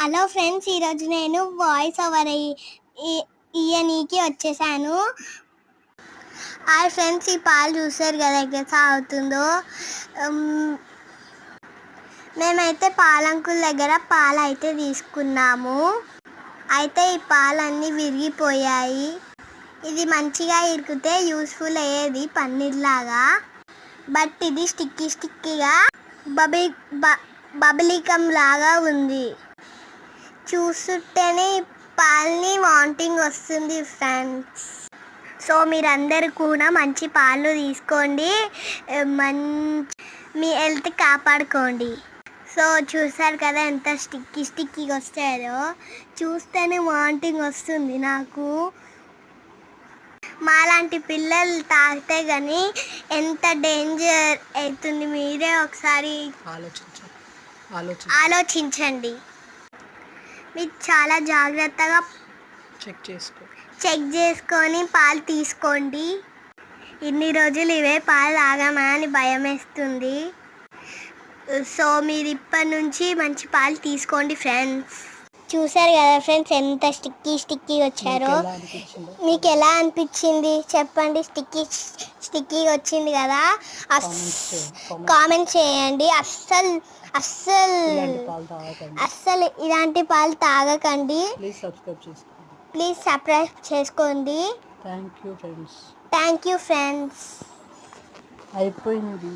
Hello friends, ఈరోజు నేను voice over ఇయ్యనీకి వచ్చేసాను. హాయ్ ఫ్రెండ్స్, ఈ పాలు చూసారు కదా ఎట్లా సాగుతుందో. మేమైతే పాలంకుల దగ్గర పాలు అయితే తీసుకున్నాము. అయితే ఈ పాలన్నీ విరిగిపోయాయి. ఇది మంచిగా ఇరికితే యూస్ఫుల్ అయ్యేది పన్నీర్ లాగా. బట్ ఇది స్టిక్కీగా బబిలికం లాగా ఉంది. చూస్తుంటేనే పాలని వాంటింగ్ వస్తుంది ఫ్రెండ్స్. సో మీరందరూ కూడా మంచి పాలు తీసుకోండి, మీ హెల్త్ కాపాడుకోండి. సో చూసారు కదా ఎంత స్టిక్కీగా వస్తాయో. చూస్తేనే వాంటింగ్ వస్తుంది నాకు. మాలాంటి పిల్లలు తాగితే కానీ ఎంత డేంజర్ అవుతుంది మీరే ఒకసారి ఆలోచించండి. మీరు చాలా జాగ్రత్తగా చెక్ చేసుకొని పాలు తీసుకోండి. ఇన్ని రోజులు ఇవే పాలు తాగామా అని భయం వేస్తుంది. సో మీరు ఇప్పటి నుంచి మంచి పాలు తీసుకోండి ఫ్రెండ్స్. చూసారు కదా ఫ్రెండ్స్ ఎంత స్టిక్కీ వచ్చారో. మీకు ఎలా అనిపించింది చెప్పండి. స్టిక్కీగా వచ్చింది కదా. కామెంట్ చేయండి. అస్సలు ఇలాంటి పాలు తాగకండి. ప్లీజ్ సబ్స్క్రైబ్ చేసుకోండి. Thank you friends. అయిపోయింది.